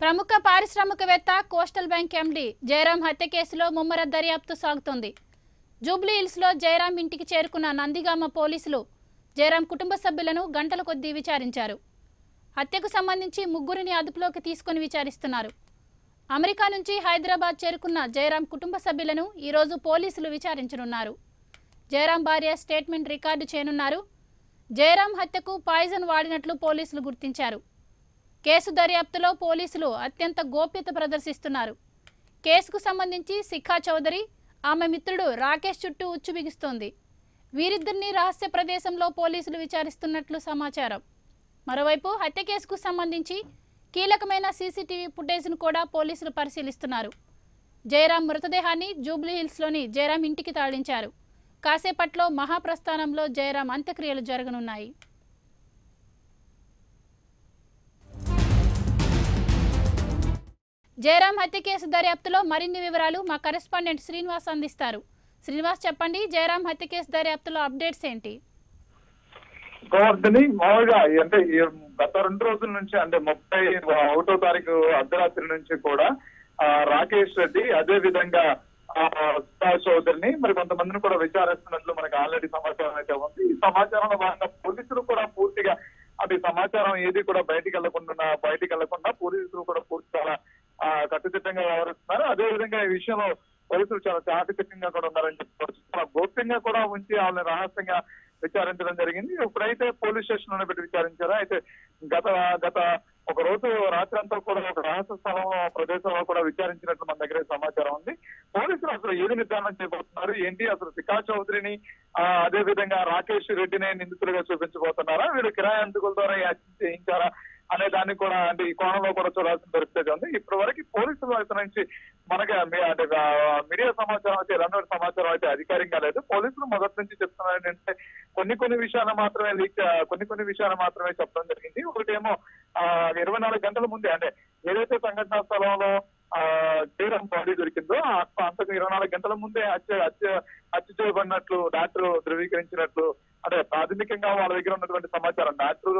ప్రముఖ పారిశ్రామికవేత్త coastal bank MD Jayaram హత్య కేసులో ముమ్మర దర్యాప్తు సాగుతోంది. జూబ్లీ హిల్స్లో జయరాం ఇంటికి చేరుకున్న నందిగామ పోలీసులు జయరాం కుటుంబ సభ్యులను గంటల కొద్దీ విచారించారు. హత్యకు సంబంధించి ముగ్గురిని అదుపులోకి తీసుకుని విచారిస్తున్నారు. అమెరికా నుంచి హైదరాబాద్ చేరుకున్న జయరాం కుటుంబ సభ్యులను ఈరోజు పోలీసులు విచారించనున్నారు. జయరాం భార్య స్టేట్మెంట్ రికార్డు చేయనున్నారు. జయరాం హత్యకు పాయిజన్ వాడినట్లు పోలీసులు గుర్తించారు. కేసు దర్యాప్తులో పోలీసులు అత్యంత గోప్యత ప్రదర్శిస్తున్నారు. కేసుకు సంబంధించి శిఖా చౌదరి, ఆమె మిత్రుడు రాకేష్ చుట్టూ ఉచ్చు బిగుస్తోంది. వీరిద్దరిని రహస్య ప్రదేశంలో పోలీసులు విచారిస్తున్నట్లు సమాచారం. మరోవైపు హత్య కేసుకు సంబంధించి కీలకమైన సీసీటీవీ ఫుటేజ్ను కూడా పోలీసులు పరిశీలిస్తున్నారు. జయరాం మృతదేహాన్ని జూబ్లీ హిల్స్లోని జయరాం ఇంటికి తరలించారు. కాసేపట్లో మహాప్రస్థానంలో జయరాం అంత్యక్రియలు జరగనున్నాయి. జయరాం హత్య కేసు దర్యాప్తులో మరిన్ని వివరాలు మా కరెస్పాండెంట్ శ్రీనివాస్ అందిస్తారు. శ్రీనివాస్, చెప్పండి, జయరాం హత్య కేసు దర్యాప్తులో అప్డేట్స్ ఏంటి? మామూలుగా అంటే గత 2 రోజుల నుంచి అంటే 31వ తారీఖు అర్ధరాత్రి నుంచి కూడా రాకేష్ రెడ్డి అదే విధంగా సుభాష్ చౌదరిని మరి కొంతమందిని కూడా విచారిస్తున్నట్లు మనకు ఆల్రెడీ సమాచారం అయితే ఉంది. ఈ సమాచారంలో భాగంగా పోలీసులు కూడా పూర్తిగా అది సమాచారం ఏది కూడా బయటికి వెళ్లకుండా పోలీసులు కూడా పూర్తిగా కట్టుదిట్టంగా వ్యవహరిస్తున్నారు. అదే విధంగా ఈ విషయంలో పోలీసులు చాలా చాకచక్యంగా కూడా ఉన్నారని చెప్పుకోవచ్చు. చాలా గోప్యంగా కూడా ఉంచి వాళ్ళని రహస్యంగా విచారించడం జరిగింది. ఇప్పుడైతే పోలీస్ స్టేషన్ లోనే పెట్టి విచారించారు. అయితే గత ఒక రోజు రాత్రి అంతా కూడా ఒక రహస్య ప్రదేశంలో కూడా విచారించినట్లు మన దగ్గర సమాచారం ఉంది. పోలీసులు అసలు ఏది నిర్ధారణ చేయబోతున్నారు ఏంటి, అసలు శిఖా చౌదరిని అదే విధంగా రాకేష్ రెడ్డిని నిందితులుగా చూపించబోతున్నారా, వీళ్ళు కిరాయి అందుకుల ద్వారా చేయించారా అనే దాన్ని కూడా అంటే ఈ కోణంలో కూడా చూడాల్సిన పరిస్థితి ఉంది. ఇప్పటి వరకు పోలీసుల వైపు నుంచి మనకి అంటే మీడియా సమాచారం అయితే ఎలాంటి సమాచారం అయితే అధికారికంగా లేదు. పోలీసులు మొదటి నుంచి చెప్తున్నారు ఏంటంటే కొన్ని విషయాలు మాత్రమే చెప్పడం జరిగింది. ఒకటేమో 24 గంటల ముందే అంటే ఏదైతే సంఘటనా స్థలంలో జయరాం బాడీ దొరికిందో అంతకు 24 గంటల ముందే హత్య చేయబడినట్లు డాక్టర్ ధృవీకరించినట్లు అంటే ప్రాథమికంగా వాళ్ళ దగ్గర ఉన్నటువంటి సమాచారం. డాక్టర్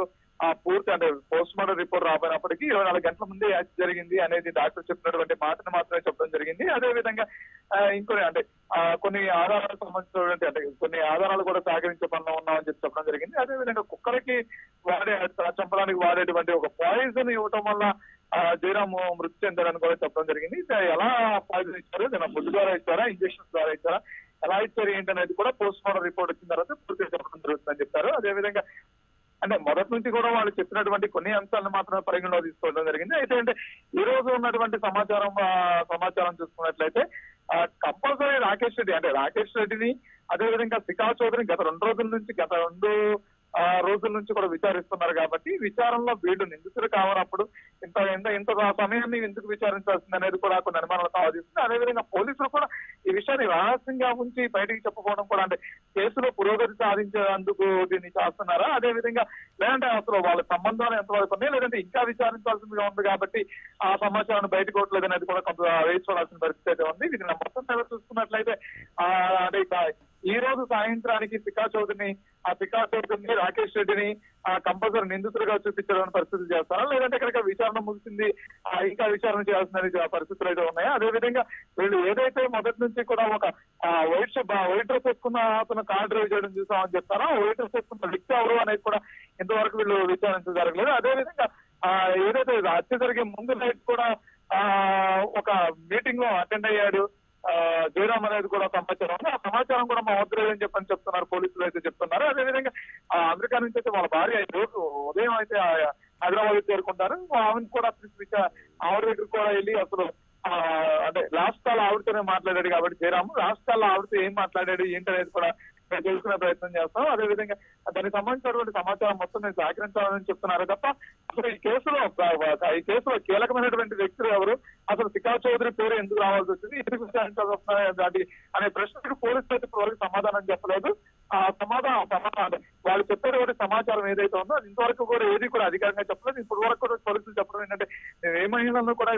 పూర్తి అంటే పోస్ట్ మార్టం రిపోర్ట్ రాబోయినప్పటికీ 24 గంటల ముందే హత్య జరిగింది అనేది డాక్టర్ చెప్పినటువంటి మాటను మాత్రమే చెప్పడం జరిగింది. అదే విధంగా ఇంకొన్ని అంటే కొన్ని ఆధారాలకు సంబంధించినటువంటి అంటే కొన్ని ఆధారాలు కూడా సేకరించే పనిలో ఉన్నామని చెప్పడం జరిగింది. అదే విధంగా కుక్కలకి చంపడానికి వాడేటువంటి ఒక పాయిజన్ ఇవ్వటం వల్ల జయరాం మృతి చెందారని కూడా చెప్పడం జరిగింది. ఎలా పాయిజన్ ఇచ్చారు, ఫుడ్ ద్వారా ఇచ్చారా, ఇంజక్షన్స్ ద్వారా ఇచ్చారా, ఎలా ఇచ్చారు ఏంటి అనేది కూడా పోస్ట్ మార్టం రిపోర్ట్ వచ్చిన తర్వాత పూర్తిగా చెప్పడం జరుగుతుందని చెప్పారు. అదేవిధంగా అంటే మొదటి నుంచి కూడా వాళ్ళు చెప్పినటువంటి కొన్ని అంశాలను మాత్రమే పరిగణలో తీసుకోవడం జరిగింది. అయితే అంటే ఈ రోజు ఉన్నటువంటి సమాచారం చూసుకున్నట్లయితే కంపల్సరీ రాకేష్ రెడ్డిని అదేవిధంగా శిఖా చౌదరిని గత 2 రోజుల నుంచి కూడా విచారిస్తున్నారు. కాబట్టి విచారణలో వీళ్ళు నిందితులు కావనప్పుడు ఇంత సమయాన్ని ఎందుకు విచారించాల్సింది అనేది కూడా కొన్ని అనుమానాలు తావదిస్తుంది. అదేవిధంగా పోలీసులు కూడా ఈ విషయాన్ని రహస్యంగా ఉంచి బయటికి చెప్పుకోవడం కూడా అంటే కేసులో పురోగతి సాధించేందుకు దీన్ని చేస్తున్నారా, అదేవిధంగా లేదంటే అసలు వాళ్ళ సంబంధాలు ఎంతవరకు ఉన్నాయి, లేదంటే ఇంకా విచారించాల్సిందిగా ఉంది కాబట్టి ఆ సమాచారాన్ని బయటకు పోవట్లేదు అనేది కూడా కొంత వేచి చూడాల్సిన పరిస్థితి అయితే ఉంది. ఇది మొత్తం మీద చూసుకున్నట్లయితే అంటే ఈ రోజు సాయంత్రానికి శిఖా చౌదరిని రాకేష్ రెడ్డిని కంపల్సరీ నిందితులుగా చూపించాలని పరిస్థితులు చేస్తారా, లేదంటే ఇక్కడ విచారణ ముగిసింది ఇంకా విచారణ చేయాల్సిన పరిస్థితులు అయితే ఉన్నాయా. అదేవిధంగా వీళ్ళు ఏదైతే మొదటి నుంచి కూడా ఒక వైట్ డ్రెస్ వేసుకున్న అతను కార్ డ్రైవ్ చేయడం చూసామని చెప్తారో, వైట్ డ్రెస్ వేసుకున్న వ్యక్తి ఎవరు అనేది కూడా ఇంతవరకు వీళ్ళు విచారించడం జరగలేదు. అదేవిధంగా ఏదైతే హత్య జరిగే ముందు నైట్ కూడా ఒక మీటింగ్ లో అటెండ్ అయ్యాడు జయరాం అనేది కూడా సమాచారం ఉంది. ఆ సమాచారం కూడా మా వద్ద లేదని చెప్తున్నారు పోలీసులు అయితే చెప్తున్నారు. అదేవిధంగా అమెరికా నుంచి అయితే వాళ్ళ భార్య రోజు ఉదయం అయితే హైదరాబాద్ చేరుకుంటారు. ఆమెను కూడా ఆవిడ దగ్గర కూడా వెళ్ళి అసలు అంటే లాస్ట్ కాల్ ఆవిడతోనే మాట్లాడాడు కాబట్టి జయరాం లాస్ట్ కాల్ ఆవిడతో ఏం మాట్లాడాడు ఏంటి అనేది కూడా మేము తెలుసుకునే ప్రయత్నం చేస్తాం. అదేవిధంగా దానికి సంబంధించినటువంటి సమాచారం మొత్తం నేను సేకరించాలని చెప్తున్నారు తప్ప అసలు ఈ కేసులో కీలకమైనటువంటి వ్యక్తులు ఎవరు, అసలు శిఖా చౌదరి పేరు ఎందుకు రావాల్సి వచ్చింది, ఎందుకు విచారించాల్సి వస్తున్నాయి అనే ప్రశ్నకు పోలీసులు అయితే ఇప్పటివరకు సమాధానం చెప్పలేదు. సమాధానం వాళ్ళు చెప్పేటువంటి సమాచారం ఏదైతే ఉందో అది ఇంతవరకు కూడా ఏది కూడా అధికారంగా చెప్పలేదు. ఇప్పటి వరకు కూడా పోలీసులు చెప్పడం ఏంటంటే ఏ మహిళలను కూడా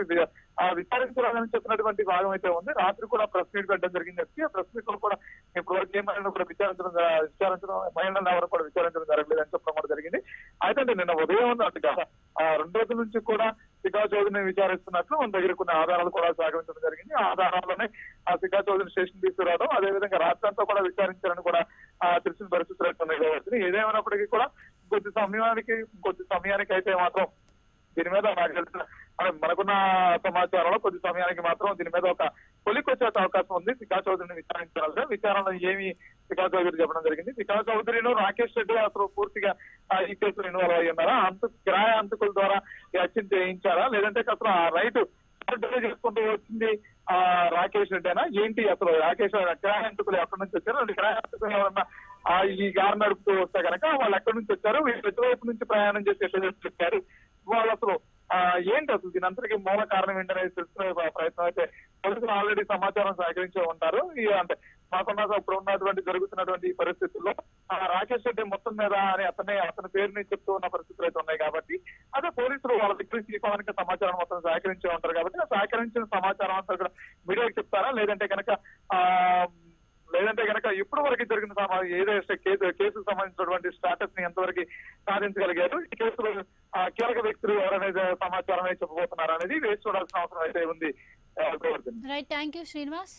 విచారించాలని చెప్పినటువంటి భాగం అయితే ఉంది. రాత్రి కూడా ప్రెస్ మీట్ పెట్టడం జరిగింది. ఆ ప్రెస్ మీట్ లో కూడా ఇప్పటి వరకు ఏ మహిళలను కూడా విచారించడం మహిళలను ఎవరు కూడా విచారించడం జరగలేదు అని చెప్పడం కూడా జరిగింది. అయితే నిన్న ఉదయం 2 రోజుల నుంచి కూడా శిఖా చౌదరిని విచారిస్తున్నట్లు మన దగ్గర కొన్ని ఆధారాలు కూడా సేకరించడం జరిగింది. ఆ ఆధారాల్లోనే ఆ శిఖా చౌదరిని స్టేషన్ తీసుకురావడం, అదేవిధంగా రాత్రంతా కూడా విచారించాలని కూడా తెలిసిన పరిస్థితులు అయితే ఏదేమైనప్పటికీ కూడా కొద్ది సమయానికి అయితే మాత్రం దీని మీద నాకు తెలిసిన మనకున్న సమాచారంలో కొద్ది సమయానికి మాత్రం దీని మీద ఒక కొలికి వచ్చే అవకాశం ఉంది. శిఖా చౌదరిని విచారించాలంటే విచారణలో ఏమి శిఖా చౌదరి చెప్పడం జరిగింది. శిఖా చౌదరిను రాకేష్ రెడ్డి అసలు పూర్తిగా ఈ కేసులో ఇన్వాల్వ్ అయ్యి ఉన్నారా, కిరాయ హంతకుల ద్వారా ఈ హత్యను చేయించారా, లేదంటే అసలు ఆ రైట్ చేసుకుంటూ వచ్చింది రాకేష్ రెడ్డినా ఏంటి, అసలు రాకేష్ కిరాయ హంతకులు ఎక్కడి నుంచి వచ్చారు, కిరాయ హంతకులు ఎవరన్నా ఈ కారు నడుపుతూ వస్తే కనుక వాళ్ళు ఎక్కడి నుంచి వచ్చారు, వీళ్ళు ఎటువైపు నుంచి ప్రయాణం చేసి ఎట్లా చెప్పారు, వాళ్ళు అసలు ఏంటి అసలు దీని అంతటికి మూల కారణం ఏంటనేది తెలుసుకునే ప్రయత్నం అయితే పోలీసులు ఆల్రెడీ సమాచారం సేకరించే ఉంటారు. అంటే మాకున్న ఇప్పుడు ఉన్నటువంటి జరుగుతున్నటువంటి ఈ పరిస్థితుల్లో రాకేష్ రెడ్డి మొత్తం మీద అని అతని పేరుని చెప్తూ ఉన్న పరిస్థితులు అయితే ఉన్నాయి కాబట్టి అదే పోలీసులు వాళ్ళ దగ్గర తీసుకోవడానికి సమాచారం మొత్తం సేకరించే ఉంటారు కాబట్టి ఆ సేకరించిన సమాచారం అంతా కూడా మీడియాకి చెప్తారా, లేదంటే కనుక ఇప్పటి వరకు జరిగిన ఏదైతే కేసుకు సంబంధించినటువంటి స్టాటస్ ని ఎంతవరకు సాధించగలిగారు, ఈ కేసులో కీలక వ్యక్తులు ఎవరనేది సమాచారం చెప్పబోతున్నారు అనేది వేచి చూడాల్సిన అవసరం అయితే ఉంది. Right, thank you Srinivas.